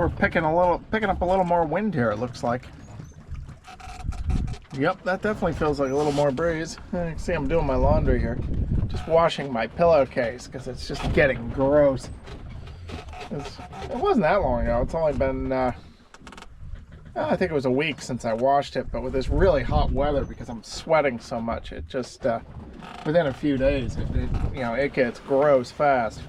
we're picking up a little more wind here, it looks like. Yep, that definitely feels like a little more breeze. You can see I'm doing my laundry here. Just washing my pillowcase because it's just getting gross. It wasn't that long ago. It's only been, I think it was a week since I washed it. But with this really hot weather, because I'm sweating so much, it just, within a few days, it gets gross fast.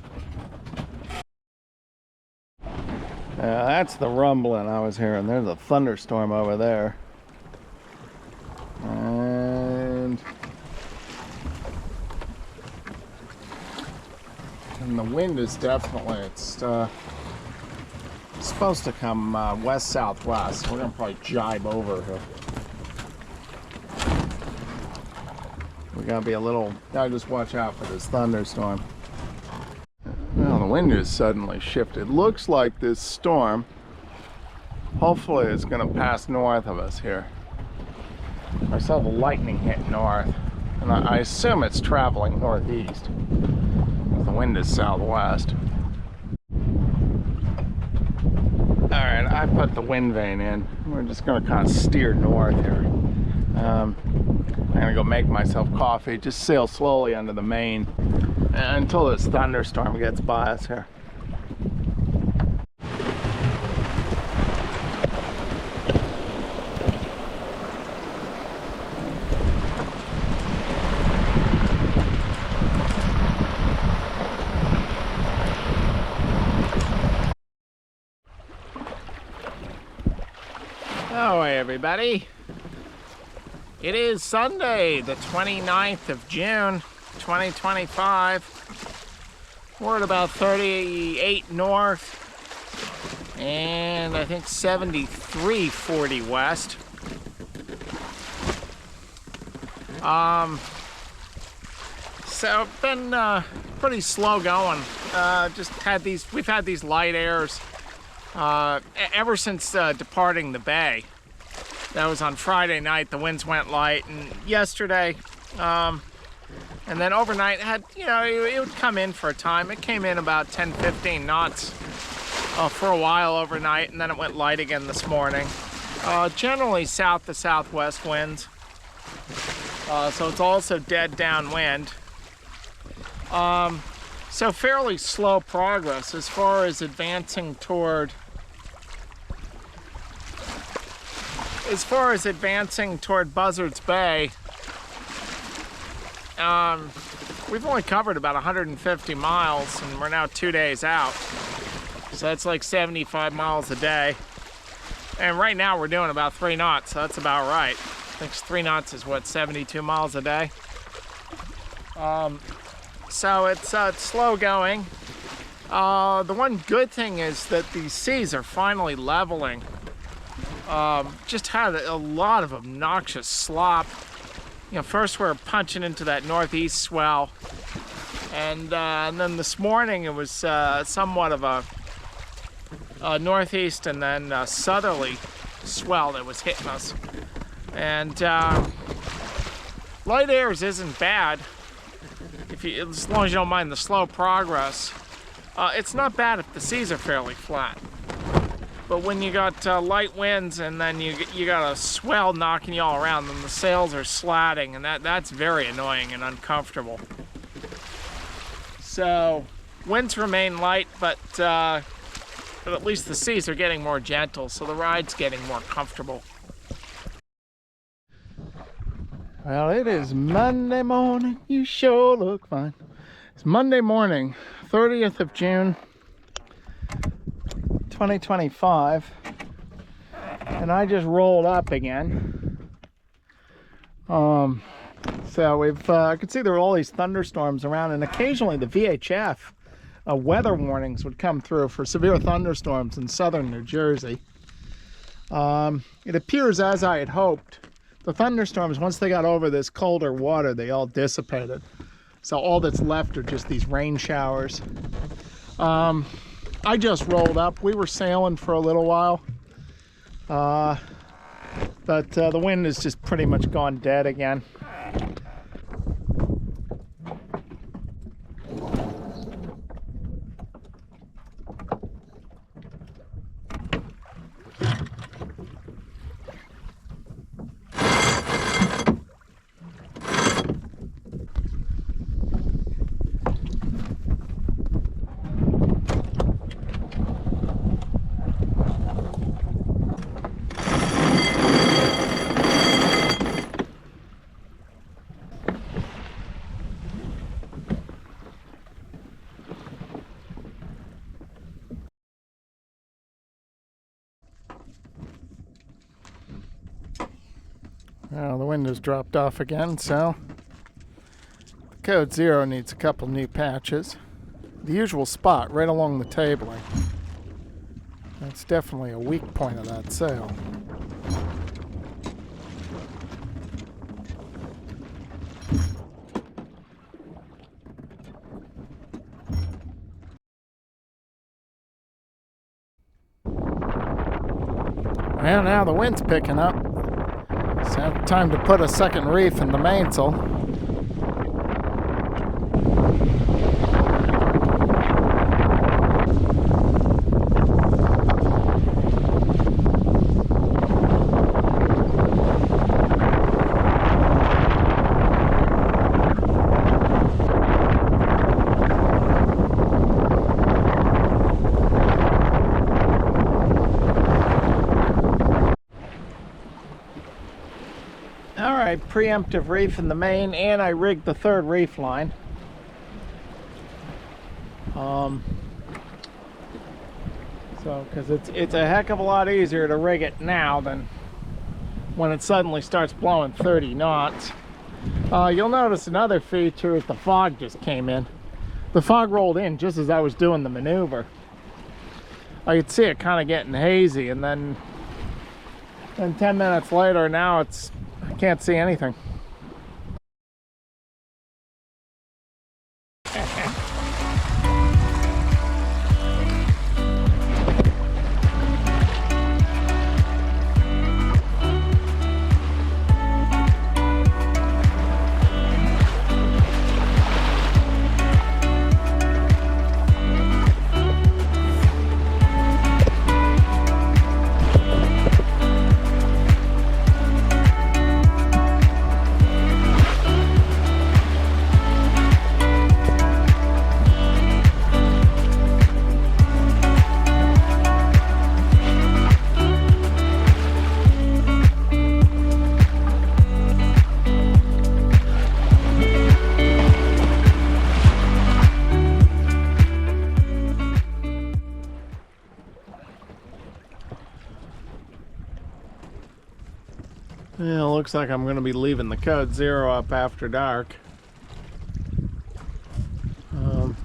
That's the rumbling I was hearing. There's a thunderstorm over there. And the wind is definitely, it's supposed to come west-southwest. We're going to probably jibe over here. We got to be gotta just watch out for this thunderstorm. Well, the wind has suddenly shifted. Looks like this storm, hopefully it's going to pass north of us here. I saw the lightning hit north, and I assume it's traveling northeast. The wind is southwest. Alright, I put the wind vane in. We're just going to kind of steer north here. I'm going to go make myself coffee, just sail slowly under the main until this thunderstorm gets by us here. Oh, hey everybody. It is Sunday, the 29th of June, 2025. We're at about 38 north and I think 7340 west. So it's been pretty slow going. We've had these light airs ever since departing the bay. That was on Friday night. The winds went light, and yesterday, and then overnight it would come in for a time. It came in about 10-15 knots for a while overnight, and then it went light again this morning. Generally south to southwest winds, so it's also dead downwind. So fairly slow progress as far as advancing toward Buzzards Bay. We've only covered about 150 miles and we're now 2 days out. So that's like 75 miles a day. And right now we're doing about 3 knots, so that's about right. I think 3 knots is what, 72 miles a day? So it's slow going. The one good thing is that these seas are finally leveling. Just had a lot of obnoxious slop. First we're punching into that northeast swell, and then this morning it was somewhat of a northeast and then southerly swell that was hitting us. And light airs isn't bad as long as you don't mind the slow progress. It's not bad if the seas are fairly flat. But when you got light winds and then you got a swell knocking you all around, then the sails are slatting, and that's very annoying and uncomfortable. So winds remain light, but at least the seas are getting more gentle, so the ride's getting more comfortable. Well, it is Monday morning. You sure look fine. It's Monday morning, 30th of June. 2025, and I just rolled up again. So I could see there were all these thunderstorms around, and occasionally the VHF weather warnings would come through for severe thunderstorms in southern New Jersey. It appears, as I had hoped, the thunderstorms, once they got over this colder water, they all dissipated. So all that's left are just these rain showers. I just rolled up. We were sailing for a little while, but the wind has just pretty much gone dead again. Well, the wind has dropped off again, so the Code Zero needs a couple new patches. The usual spot right along the tabling. That's definitely a weak point of that sail. Well, now the wind's picking up. So time to put a second reef in the mainsail. Preemptive reef in the main, and I rigged the third reef line. Because it's a heck of a lot easier to rig it now than when it suddenly starts blowing 30 knots. You'll notice another feature is the fog just came in. The fog rolled in just as I was doing the maneuver. I could see it kind of getting hazy, and then 10 minutes later, now I can't see anything. Yeah, looks like I'm going to be leaving the Code Zero up after dark.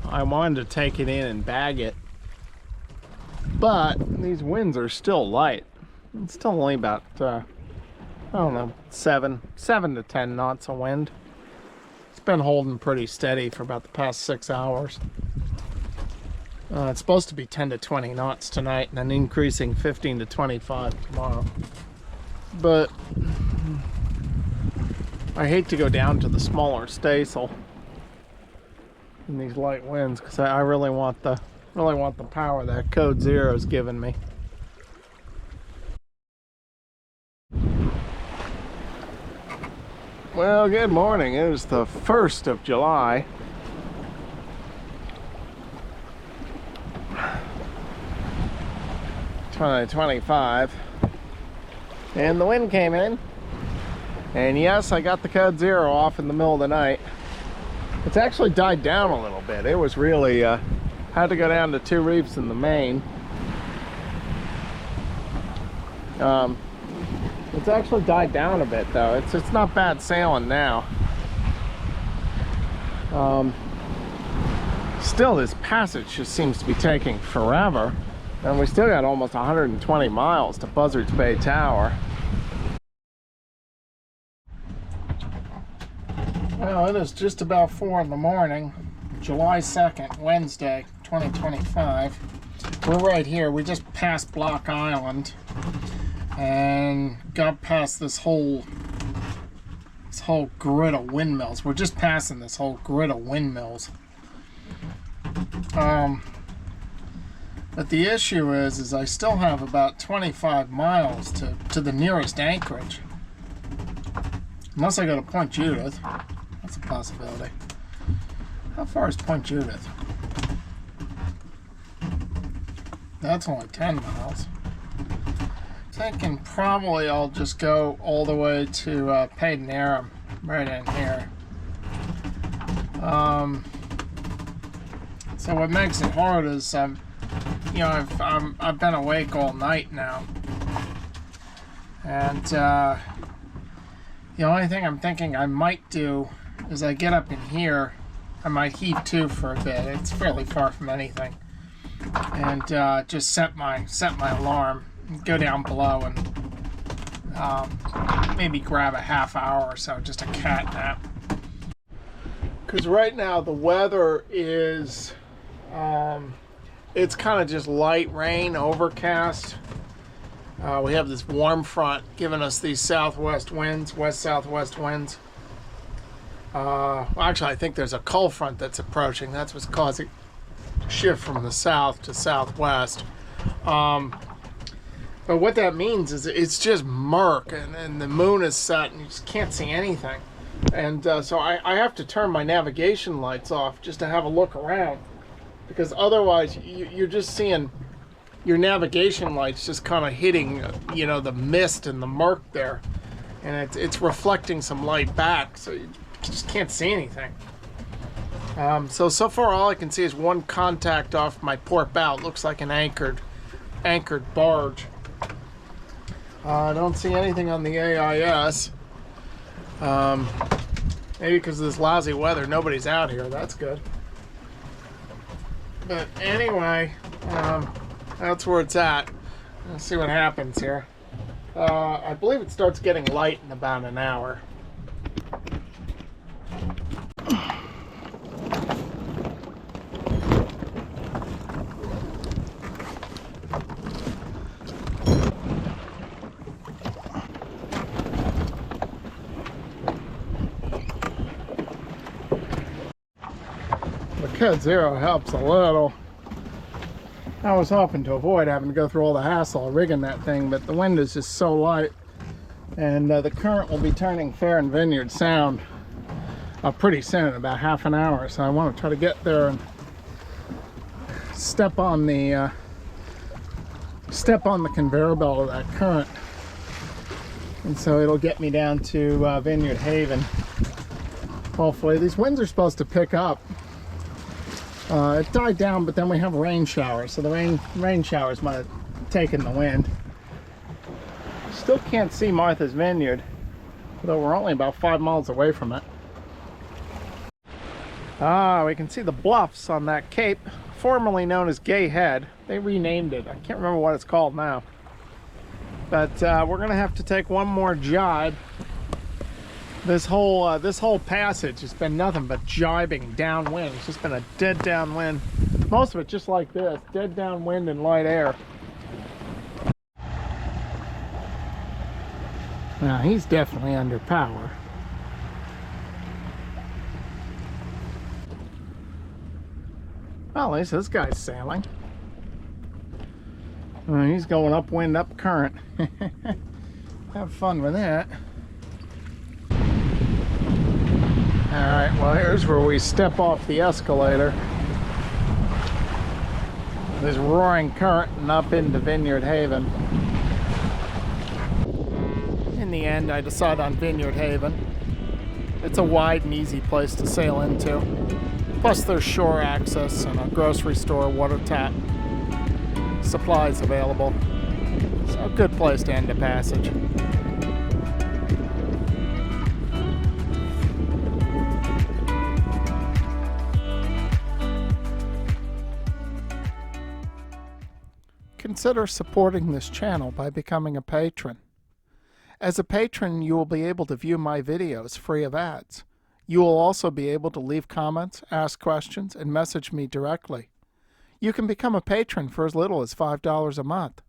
I wanted to take it in and bag it, but these winds are still light. It's still only about, I don't know, 7 to 10 knots of wind. It's been holding pretty steady for about the past 6 hours. It's supposed to be 10 to 20 knots tonight, and then increasing 15 to 25 tomorrow. But I hate to go down to the smaller staysail in these light winds, because I really want the power that Code Zero's given me. Well, good morning. It is the 1st of July. (2025). And the wind came in, and yes, I got the Code Zero off in the middle of the night. It's actually died down a little bit. It was really, had to go down to 2 reefs in the main. It's actually died down a bit though. It's not bad sailing now. Still, this passage just seems to be taking forever. And we still got almost 120 miles to Buzzards Bay Tower. Well, it is just about 4 in the morning, July 2nd, Wednesday, 2025. We're right here. We just passed Block Island and got past this whole grid of windmills. We're just passing this whole grid of windmills. But the issue is I still have about 25 miles to the nearest anchorage. Unless I go to Point Judith. That's a possibility. How far is Point Judith? That's only 10 miles. Thinking probably I'll just go all the way to Peyton Aram, right in here. So what makes it hard is you know, I've been awake all night now, and The only thing I'm thinking I might do is I get up in here, I might heave to for a bit. It's fairly far from anything. And just set my alarm, go down below and maybe grab a half hour or so, just a cat nap. Because right now the weather is, it's kind of just light rain, overcast. We have this warm front giving us these southwest winds, west-southwest winds. Well, actually, I think there's a cold front that's approaching. That's what's causing shift from the south to southwest. But what that means is it's just murk, and the moon is set and you just can't see anything. And so I have to turn my navigation lights off just to have a look around, because otherwise you're just seeing your navigation lights just kind of hitting, you know, the mist and the murk there, and it's reflecting some light back, so you just can't see anything. So far all I can see is one contact off my port bow. It looks like an anchored barge. I don't see anything on the AIS. Maybe because of this lousy weather, nobody's out here. That's good. But anyway, that's where it's at. Let's see what happens here. I believe it starts getting light in about an hour. Cut zero helps a little. I was hoping to avoid having to go through all the hassle of rigging that thing, but the wind is just so light, and the current will be turning fair in Vineyard Sound pretty soon, about half an hour. So I want to try to get there and step on the conveyor belt of that current, and so it'll get me down to Vineyard Haven. Hopefully, these winds are supposed to pick up. It died down, but then we have rain showers, so the rain showers might have taken the wind. Still can't see Martha's Vineyard, although we're only about 5 miles away from it. We can see the bluffs on that cape, formerly known as Gay Head. They renamed it. I can't remember what it's called now. But we're gonna have to take one more jibe. This whole passage has been nothing but jibing downwind. It's just been a dead downwind. Most of it just like this, dead downwind and light air. Now he's definitely under power. Well, at least this guy's sailing. He's going upwind, up current. Have fun with that. Alright, well here's where we step off the escalator. This roaring current and up into Vineyard Haven. In the end, I decide on Vineyard Haven. It's a wide and easy place to sail into. Plus there's shore access and a grocery store, water tap. Supplies available. So a good place to end a passage. Consider supporting this channel by becoming a patron. As a patron, you will be able to view my videos free of ads. You will also be able to leave comments, ask questions, and message me directly. You can become a patron for as little as $5 a month.